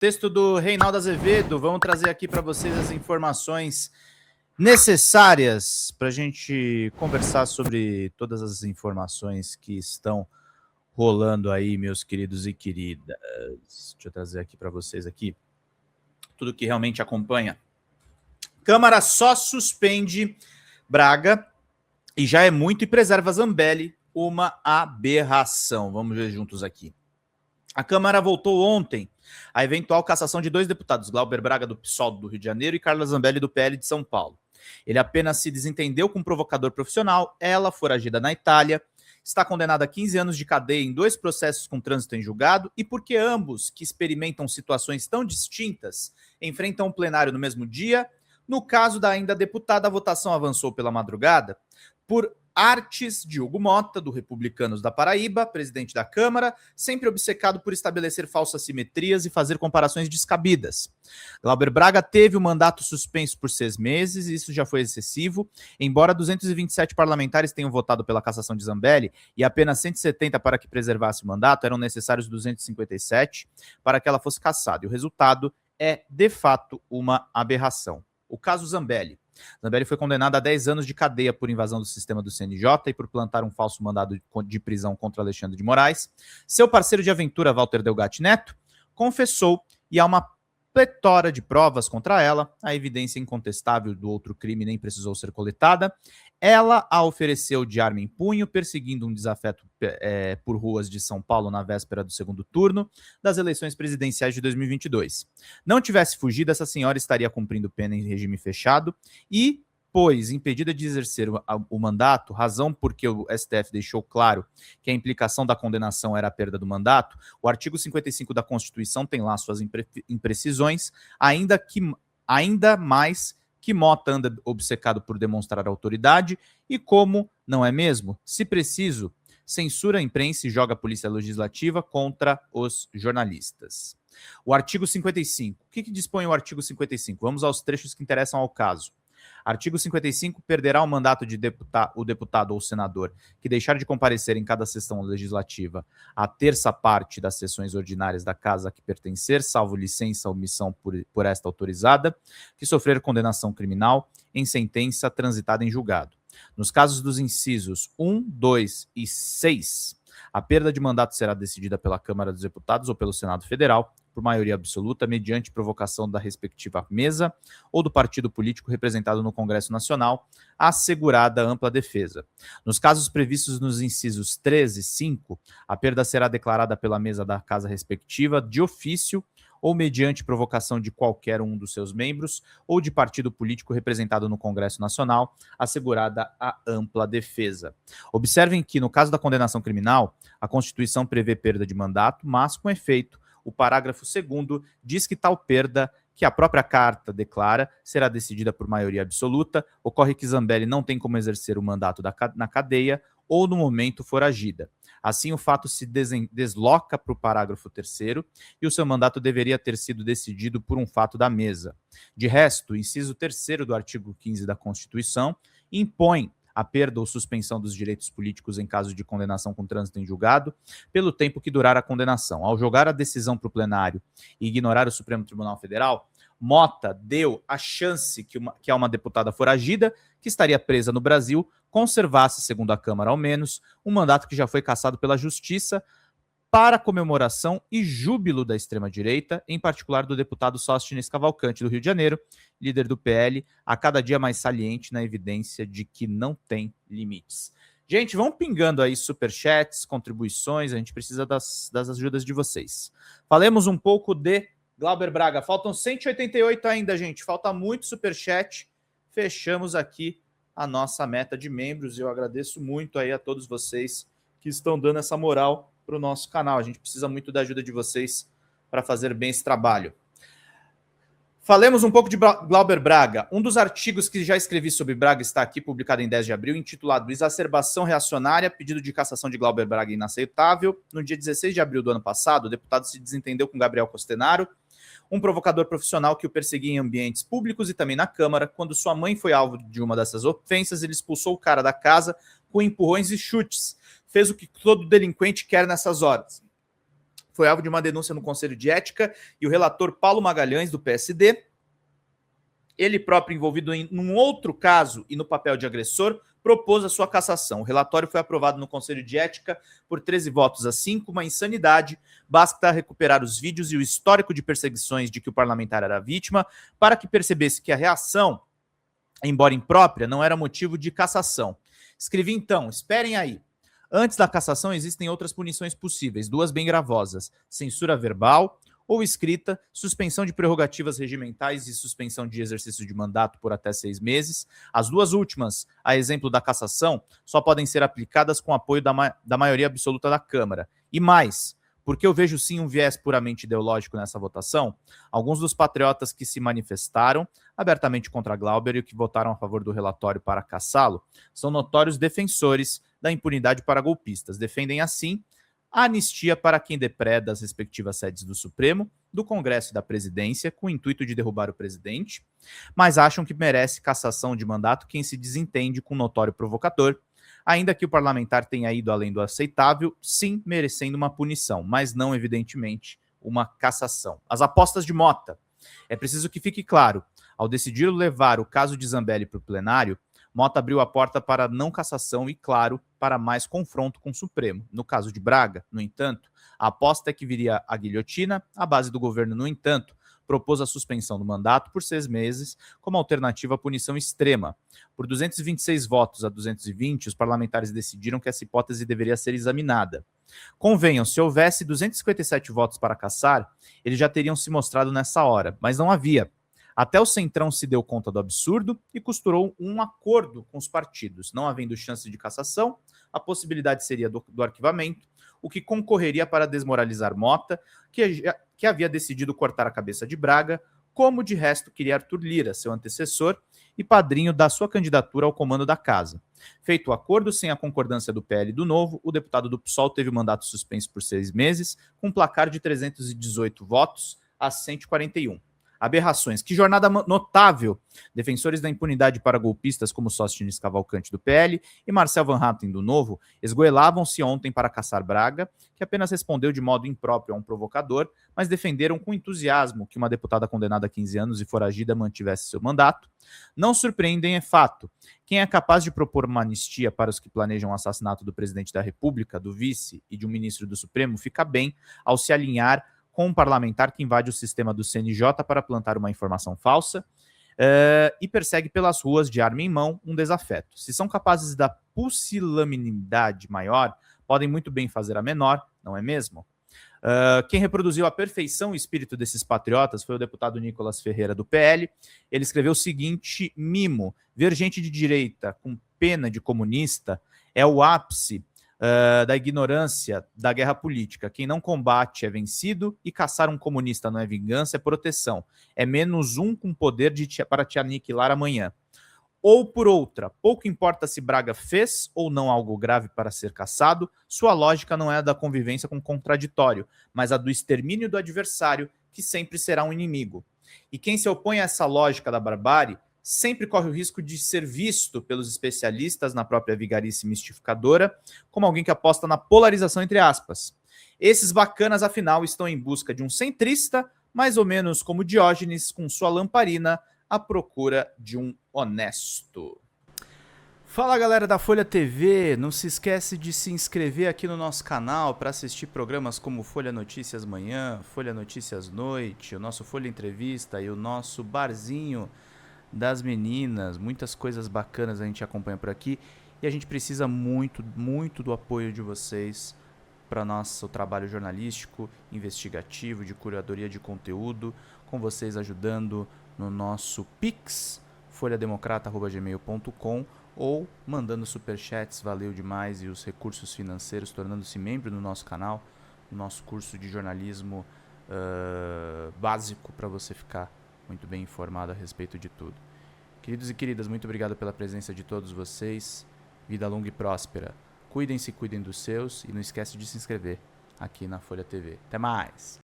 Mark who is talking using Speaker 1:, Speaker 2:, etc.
Speaker 1: Texto do Reinaldo Azevedo. Vamos trazer aqui para vocês as informações necessárias para a gente conversar sobre todas as informações que estão rolando aí, meus queridos e queridas. Deixa eu trazer aqui para vocês aqui tudo que realmente acompanha. Câmara só suspende Braga e já é muito e preserva Zambelli, uma aberração. Vamos ver juntos aqui. A Câmara voltou ontem à eventual cassação de dois deputados, Glauber Braga, do PSOL do Rio de Janeiro, e Carla Zambelli, do PL de São Paulo. Ele apenas se desentendeu com um provocador profissional, ela, foragida na Itália, está condenada a 15 anos de cadeia em 2 processos com trânsito em julgado, e porque ambos, que experimentam situações tão distintas, enfrentam um plenário no mesmo dia. No caso da ainda deputada, a votação avançou pela madrugada por Artes Diogo Mota, do Republicanos da Paraíba, presidente da Câmara, sempre obcecado por estabelecer falsas simetrias e fazer comparações descabidas. Glauber Braga teve o mandato suspenso por 6 meses, e isso já foi excessivo, embora 227 parlamentares tenham votado pela cassação de Zambelli e apenas 170 para que preservasse o mandato, eram necessários 257 para que ela fosse cassada. E o resultado é, de fato, uma aberração. O caso Zambelli. Zambelli foi condenado a 10 anos de cadeia por invasão do sistema do CNJ e por plantar um falso mandado de prisão contra Alexandre de Moraes. Seu parceiro de aventura, Walter Delgatti Neto, confessou, e há uma pletora de provas contra ela. A evidência incontestável do outro crime nem precisou ser coletada. Ela a ofereceu de arma em punho, perseguindo um desafeto por ruas de São Paulo na véspera do segundo turno das eleições presidenciais de 2022. Não tivesse fugido, essa senhora estaria cumprindo pena em regime fechado e, pois impedida de exercer o mandato, razão porque o STF deixou claro que a implicação da condenação era a perda do mandato, o artigo 55 da Constituição tem lá suas imprecisões, ainda mais que Mota anda obcecado por demonstrar autoridade e, como não é mesmo, se preciso, censura a imprensa e joga a polícia legislativa contra os jornalistas. O artigo 55. O que dispõe o artigo 55? Vamos aos trechos que interessam ao caso. Artigo 55. Perderá o mandato de o deputado ou senador que deixar de comparecer em cada sessão legislativa a terça parte das sessões ordinárias da casa a que pertencer, salvo licença ou omissão por esta autorizada, que sofrer condenação criminal em sentença transitada em julgado. Nos casos dos incisos 1, 2 e 6, a perda de mandato será decidida pela Câmara dos Deputados ou pelo Senado Federal, por maioria absoluta, mediante provocação da respectiva mesa ou do partido político representado no Congresso Nacional, assegurada ampla defesa. Nos casos previstos nos incisos 3 e 5, a perda será declarada pela mesa da casa respectiva de ofício ou mediante provocação de qualquer um dos seus membros ou de partido político representado no Congresso Nacional, assegurada a ampla defesa. Observem que, no caso da condenação criminal, a Constituição prevê perda de mandato, mas, com efeito, o parágrafo 2º diz que tal perda, que a própria carta declara, será decidida por maioria absoluta. Ocorre que Zambelli não tem como exercer o mandato na cadeia ou no momento foragida. Assim, o fato se desloca para o parágrafo 3º e o seu mandato deveria ter sido decidido por um fato da mesa. De resto, o inciso 3º do artigo 15 da Constituição impõe a perda ou suspensão dos direitos políticos em caso de condenação com trânsito em julgado, pelo tempo que durar a condenação. Ao jogar a decisão para o plenário e ignorar o Supremo Tribunal Federal, Mota deu a chance que uma deputada foragida, que estaria presa no Brasil, conservasse, segundo a Câmara ao menos, um mandato que já foi cassado pela Justiça, para comemoração e júbilo da extrema-direita, em particular do deputado Sóstenes Cavalcante, do Rio de Janeiro, líder do PL, a cada dia mais saliente na evidência de que não tem limites. Gente, vão pingando aí superchats, contribuições, a gente precisa das ajudas de vocês. Falemos um pouco de Glauber Braga. Faltam 188 ainda, gente, falta muito superchat. Fechamos aqui a nossa meta de membros e eu agradeço muito aí a todos vocês que estão dando essa moral para o nosso canal. A gente precisa muito da ajuda de vocês para fazer bem esse trabalho. Falemos um pouco de Glauber Braga. Um dos artigos que já escrevi sobre Braga está aqui, publicado em 10 de abril, intitulado Exacerbação Reacionária, pedido de cassação de Glauber Braga inaceitável. No dia 16 de abril do ano passado, o deputado se desentendeu com Gabriel Costenaro, um provocador profissional que o perseguia em ambientes públicos e também na Câmara. Quando sua mãe foi alvo de uma dessas ofensas, ele expulsou o cara da casa com empurrões e chutes. Fez o que todo delinquente quer nessas horas. foi alvo de uma denúncia no Conselho de Ética e o relator Paulo Magalhães, do PSD, ele próprio envolvido em um outro caso e no papel de agressor, propôs a sua cassação. O relatório foi aprovado no Conselho de Ética por 13 votos a 5, uma insanidade. Basta recuperar os vídeos e o histórico de perseguições de que o parlamentar era vítima para que percebesse que a reação, embora imprópria, não era motivo de cassação. Escrevi então, esperem aí. Antes da cassação existem outras punições possíveis, duas bem gravosas: censura verbal ou escrita, suspensão de prerrogativas regimentais e suspensão de exercício de mandato por até 6 meses. As duas últimas, a exemplo da cassação, só podem ser aplicadas com apoio da maioria absoluta da Câmara. E mais, porque eu vejo sim um viés puramente ideológico nessa votação, alguns dos patriotas que se manifestaram abertamente contra Glauber e que votaram a favor do relatório para cassá-lo são notórios defensores da impunidade para golpistas. Defendem, assim, a anistia para quem depreda as respectivas sedes do Supremo, do Congresso e da Presidência, com o intuito de derrubar o presidente, mas acham que merece cassação de mandato quem se desentende com o notório provocador, ainda que o parlamentar tenha ido além do aceitável, sim, merecendo uma punição, mas não, evidentemente, uma cassação. As apostas de Mota. É preciso que fique claro, ao decidir levar o caso de Zambelli para o plenário, Mota abriu a porta para não cassação e, claro, para mais confronto com o Supremo. No caso de Braga, no entanto, a aposta é que viria a guilhotina. A base do governo, no entanto, propôs a suspensão do mandato por 6 meses como alternativa à punição extrema. Por 226 votos a 220, os parlamentares decidiram que essa hipótese deveria ser examinada. Convenham, se houvesse 257 votos para cassar, eles já teriam se mostrado nessa hora, mas não havia. Até o Centrão se deu conta do absurdo e costurou um acordo com os partidos. Não havendo chance de cassação, a possibilidade seria do arquivamento, o que concorreria para desmoralizar Mota, que havia decidido cortar a cabeça de Braga, como de resto queria Arthur Lira, seu antecessor e padrinho da sua candidatura ao comando da casa. Feito o acordo, sem a concordância do PL e do Novo, o deputado do PSOL teve o mandato suspenso por 6 meses, com um placar de 318 votos a 141. Aberrações. Que jornada notável! Defensores da impunidade para golpistas como Sóstenes Cavalcante do PL e Marcel Van Hatten do Novo esgoelavam-se ontem para caçar Braga, que apenas respondeu de modo impróprio a um provocador, mas defenderam com entusiasmo que uma deputada condenada a 15 anos e foragida mantivesse seu mandato. Não surpreendem, é fato. Quem é capaz de propor uma anistia para os que planejam o assassinato do presidente da República, do vice e de um ministro do Supremo fica bem ao se alinhar com um parlamentar que invade o sistema do CNJ para plantar uma informação falsa e persegue pelas ruas de arma em mão um desafeto. Se são capazes da pusilanimidade maior, podem muito bem fazer a menor, não é mesmo? Quem reproduziu à perfeição o espírito desses patriotas foi o deputado Nicolas Ferreira, do PL. Ele escreveu o seguinte mimo: ver gente de direita com pena de comunista é o ápice da ignorância da guerra política. Quem não combate é vencido e caçar um comunista não é vingança, é proteção. É menos um com poder para te aniquilar amanhã. Ou por outra, pouco importa se Braga fez ou não algo grave para ser caçado, sua lógica não é a da convivência com o contraditório, mas a do extermínio do adversário, que sempre será um inimigo. E quem se opõe a essa lógica da barbárie sempre corre o risco de ser visto pelos especialistas na própria vigarice mistificadora como alguém que aposta na polarização entre aspas. Esses bacanas, afinal, estão em busca de um centrista, mais ou menos como Diógenes com sua lamparina, à procura de um honesto. Fala, galera da Folha TV, não se esquece de se inscrever aqui no nosso canal para assistir programas como Folha Notícias Manhã, Folha Notícias Noite, o nosso Folha Entrevista e o nosso Barzinho das Meninas. Muitas coisas bacanas a gente acompanha por aqui e a gente precisa muito, muito do apoio de vocês para nosso trabalho jornalístico, investigativo, de curadoria de conteúdo, com vocês ajudando no nosso Pix, folhademocrata@gmail.com, ou mandando superchats, valeu demais, e os recursos financeiros, tornando-se membro do nosso canal, no nosso curso de jornalismo básico, para você ficar muito bem informado a respeito de tudo. Queridos e queridas, muito obrigado pela presença de todos vocês. Vida longa e próspera. Cuidem-se, cuidem dos seus e não esquece de se inscrever aqui na Folha TV. Até mais!